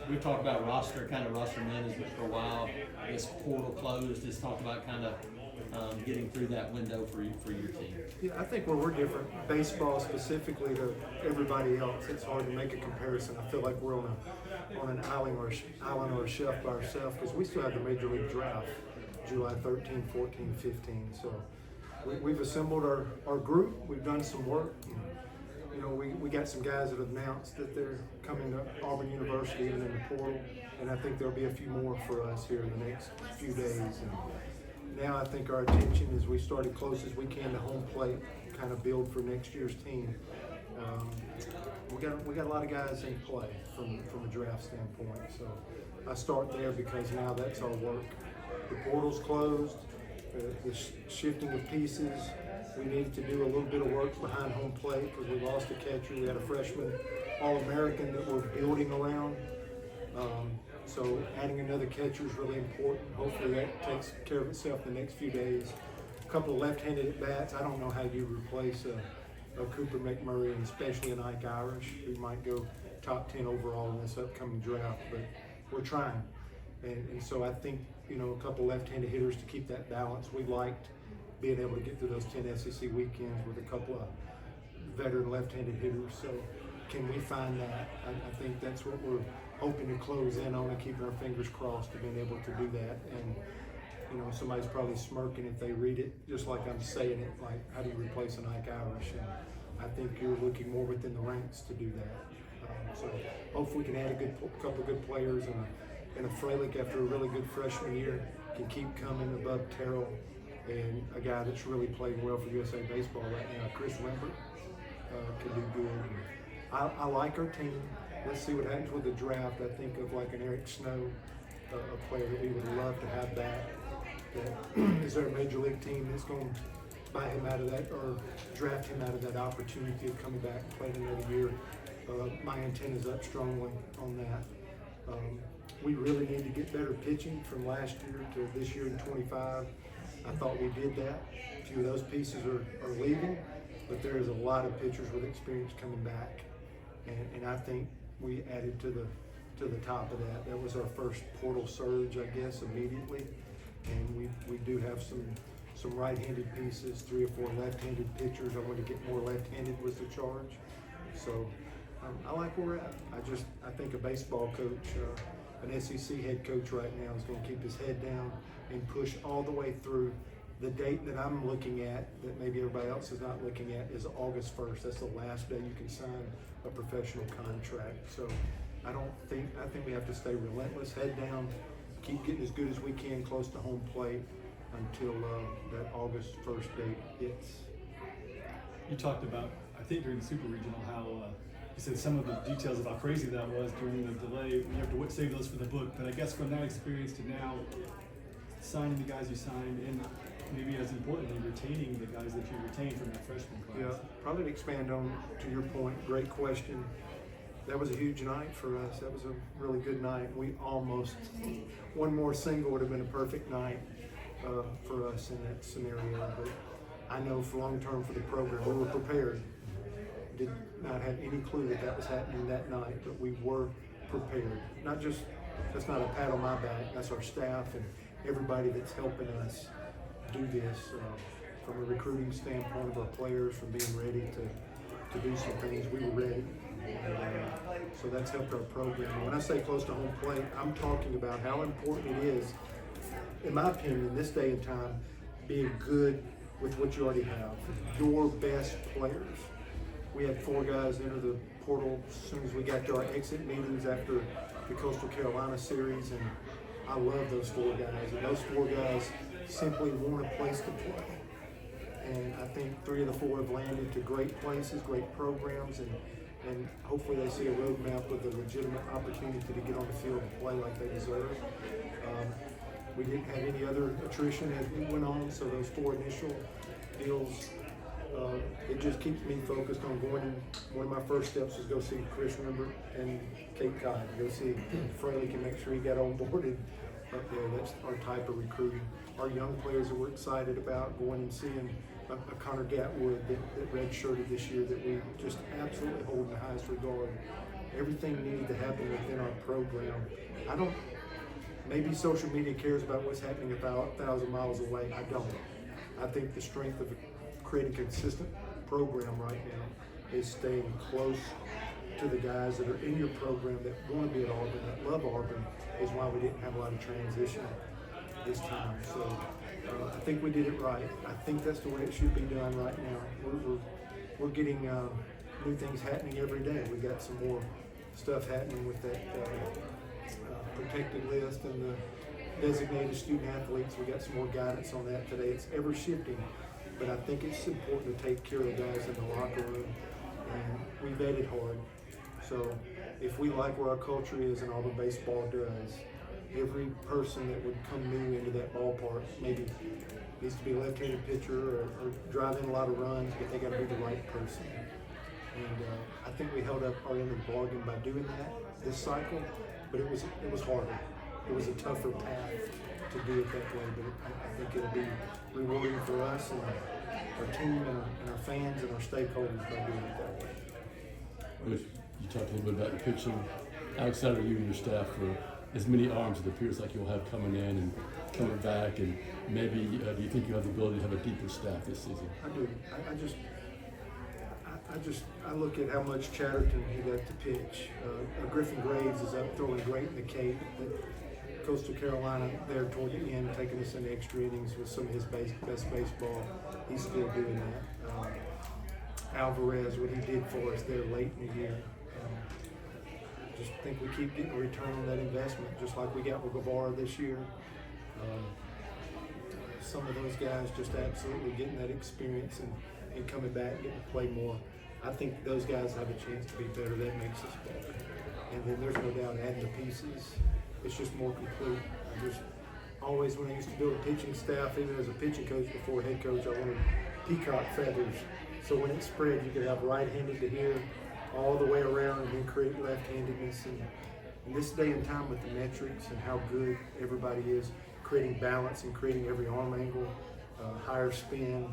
we've talked about roster management for a while. I guess portal closed. Just talked about getting through that window for your team. Yeah, I think where we're different, baseball specifically to everybody else, it's hard to make a comparison. I feel like we're on an island or a shelf by ourselves because we still have the Major League Draft, July 13, 14, 15. So we've assembled our group. We've done some work. You know, we got some guys that have announced that they're coming to Auburn University and in the portal, and I think there'll be a few more for us here in the next few days. And now I think our attention is we started close as we can to home plate, kind of build for next year's team. We got a lot of guys in play from a draft standpoint. So I start there because now that's our work. The portal's closed, the shifting of pieces. We needed to do a little bit of work behind home plate because we lost a catcher. We had a freshman All-American that we're building around. So adding another catcher is really important. Hopefully that takes care of itself the next few days. A couple of left-handed at-bats. I don't know how you replace a Cooper McMurray and especially an Ike Irish, who might go top 10 overall in this upcoming draft, but we're trying. And so I think, you know, a couple left-handed hitters to keep that balance. We liked being able to get through those 10 SEC weekends with a couple of veteran left-handed hitters. So can we find that? I think that's what we're hoping to close in on and keeping our fingers crossed to being able to do that. And, you know, somebody's probably smirking if they read it, just like I'm saying it, like, how do you replace an Ike Irish? And I think you're looking more within the ranks to do that. So hopefully we can add a couple of good players and a Freilich after a really good freshman year can keep coming above Terrell. And a guy that's really playing well for USA Baseball right now, Chris Rembert, can do good. I like our team. Let's see what happens with the draft. I think of like an Eric Snow, a player that we would love to have back. Is there a major league team that's going to buy him out of that or draft him out of that opportunity of coming back and playing another year? My antenna's up strongly on that. We really need to get better pitching from last year to this year in 25. I thought we did that. A few of those pieces are leaving, but there is a lot of pitchers with experience coming back. And I think we added to the top of that. That was our first portal surge, I guess, immediately. And we do have some right-handed pieces, 3 or 4 left-handed pitchers. I want to get more left-handed was the charge. So I like where we're at. I think a baseball coach, an SEC head coach right now is going to keep his head down and push all the way through. The date that I'm looking at, that maybe everybody else is not looking at, is August 1st. That's the last day you can sign a professional contract. So I think we have to stay relentless, head down, keep getting as good as we can close to home plate until that August 1st date hits. You talked about, I think during the Super Regional, how you said some of the details of how crazy that was during the delay. You have to save those for the book. But I guess from that experience to now, signing the guys you signed and maybe as importantly, retaining the guys that you retained from that freshman class. Yeah, probably to expand on to your point, great question. That was a huge night for us. That was a really good night. We almost, one more single would have been a perfect night for us in that scenario. But I know for long term for the program, we were prepared. Did not have any clue that was happening that night, but we were prepared. Not just, that's not a pat on my back, that's our staff and everybody that's helping us do this from a recruiting standpoint of our players, from being ready to do some things. We were ready. And, so that's helped our program. When I say close to home plate, I'm talking about how important it is, in my opinion, in this day and time, being good with what you already have. Your best players. We had 4 guys enter the portal as soon as we got to our exit meetings after the Coastal Carolina series, and I love those 4 guys. And those 4 guys simply want a place to play. And I think 3 of the 4 have landed to great places, great programs, and hopefully they see a roadmap with a legitimate opportunity to get on the field and play like they deserve. We didn't have any other attrition as we went on, so those 4 initial deals, it just keeps me focused on going in. One of my first steps was go see Chris Rembert and Kate Cotton, go see Freilich and make sure he got onboarded up there. That's our type of recruiting. Our young players that we're excited about, going and seeing a Connor Gatwood that redshirted this year that we just absolutely hold in the highest regard. everything needed to happen within our program. Maybe social media cares about what's happening 1,000 miles away. I don't. I think the strength of creating a consistent program right now is staying close to the guys that are in your program that want to be at Auburn, that love Auburn, is why we didn't have a lot of transition this time. So I think we did it right. I think that's the way it should be done right now. We're getting new things happening every day. We got some more stuff happening with that protected list and the designated student athletes. We got some more guidance on that today. It's ever shifting, but I think it's important to take care of the guys in the locker room, and we vetted hard. So if we like where our culture is and all the baseball does, every person that would come new into that ballpark maybe needs to be a left-handed pitcher or drive in a lot of runs, but they got to be the right person. And I think we held up our end of the bargain by doing that this cycle, but it was harder. It was a tougher path to do it that way, but I think it'll be rewarding for us and our team and our fans and our stakeholders by doing it that way. Butch, you talked a little bit about the pitching. How excited are you and your staff for as many arms it appears like you'll have coming in and coming back, and maybe do you think you have the ability to have a deeper staff this season? I do. I look at how much Chatterton he got to pitch. Griffin Graves is up throwing great in the Cape. Coastal Carolina there toward the end, taking us into extra innings with some of his best baseball. He's still doing that. Alvarez, what he did for us there late in the year. Just think we keep getting a return on that investment, just like we got with Guevara this year. Some of those guys just absolutely getting that experience and coming back, getting to play more. I think those guys have a chance to be better. That makes us better. And then there's no doubt adding the pieces, it's just more complete. I just always, when I used to build a pitching staff, even as a pitching coach before head coach, I wanted peacock feathers. So when it spread, you could have right-handed to here, all the way around, and then create left-handedness. And in this day and time with the metrics and how good everybody is, creating balance and creating every arm angle, higher spin,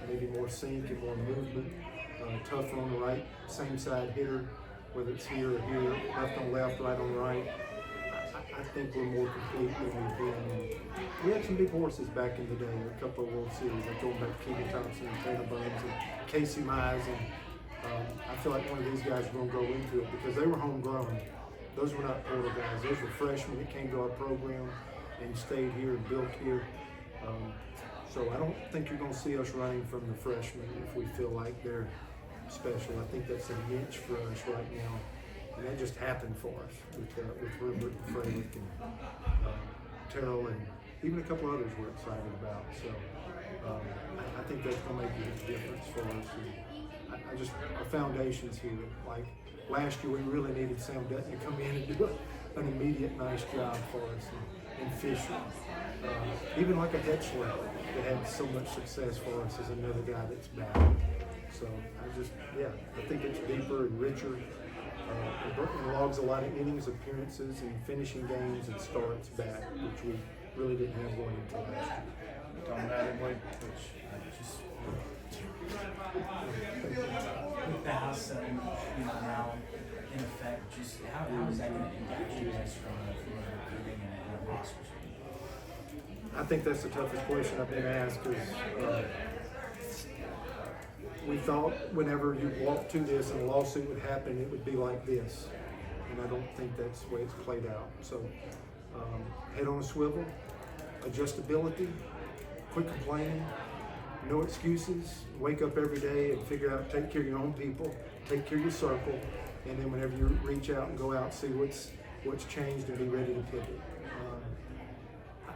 maybe more sink and more movement, tougher on the right, same side hitter, whether it's here or here, left on left, right on right. I think we're more complete than we've been. We had some big horses back in the day, a couple of World Series, like going back to Keegan Thompson and Taylor Buns and Casey Mize, and I feel like one of these guys are going to grow into it because they were homegrown. Those were not portal guys. Those were freshmen that came to our program and stayed here and built here. So I don't think you're going to see us running from the freshmen if we feel like they're special. I think that's a niche for us right now. And that just happened for us with Rupert and Frederick and Terrell and even a couple others we're excited about. So I think that's going to make a huge difference for us. And our foundation's here. Like last year, we really needed Sam Dutton to come in and do an immediate nice job for us. And Fisher, even like a Hetchler that had so much success for us is another guy that's back. So I think it's deeper and richer. It logs a lot of innings, appearances, and finishing games and starts back, which we really didn't have going into last year. Talking about it, which with the house setting, now in effect, just how is that going to impact you guys from a recruiting and a roster? I think that's the toughest question I've been asked because we thought whenever you walked to this and a lawsuit would happen, it would be like this. And I don't think that's the way it's played out. So head on a swivel, adjustability, quit complaining, no excuses, wake up every day and figure out, take care of your own people, take care of your circle, and then whenever you reach out and go out, see what's changed and be ready to pivot.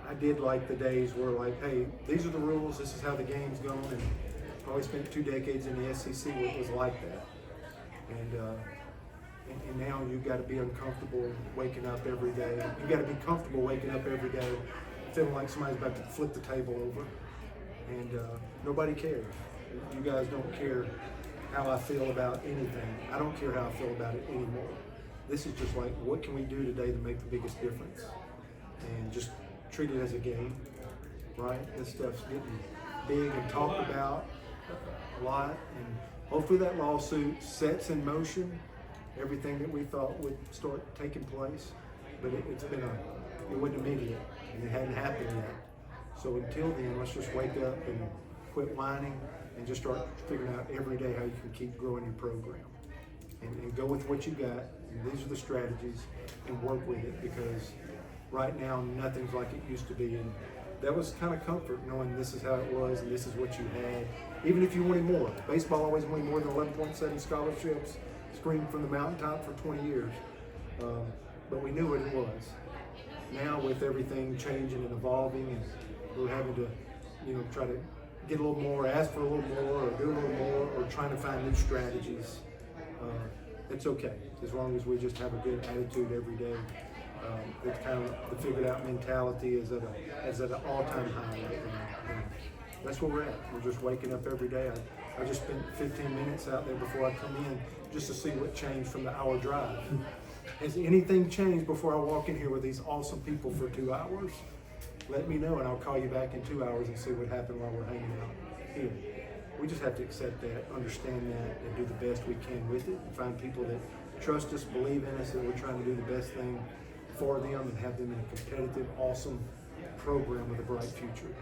I did like the days where like, hey, these are the rules, this is how the game's going, and probably spent 2 decades in the SEC where it was like that. And now you've got to be uncomfortable waking up every day. You've got to be comfortable waking up every day feeling like somebody's about to flip the table over. And nobody cares. You guys don't care how I feel about anything. I don't care how I feel about it anymore. This is just like, what can we do today to make the biggest difference? And just treat it as a game, right? This stuff's getting big and talked about a lot, and hopefully that lawsuit sets in motion everything that we thought would start taking place, but it wasn't immediate, and it hadn't happened yet. So until then, let's just wake up and quit whining and just start figuring out every day how you can keep growing your program. And go with what you got, and these are the strategies, and work with it, because right now nothing's like it used to be. And that was kind of comfort, knowing this is how it was and this is what you had. Even if you wanted more. Baseball always wanted more than 11.7 scholarships, screamed from the mountaintop for 20 years. But we knew what it was. Now with everything changing and evolving, and we're having to, try to get a little more, ask for a little more, or do a little more, or trying to find new strategies. It's okay, as long as we just have a good attitude every day. It's kind of the figured out mentality is at an all-time high right now. And that's where we're at. We're just waking up every day. I just spent 15 minutes out there before I come in just to see what changed from the hour drive. Has anything changed before I walk in here with these awesome people for 2 hours? Let me know, and I'll call you back in 2 hours and see what happened while we're hanging out here. We just have to accept that, understand that, and do the best we can with it, and find people that trust us, believe in us, and we're trying to do the best thing for them and have them in a competitive, awesome program with a bright future.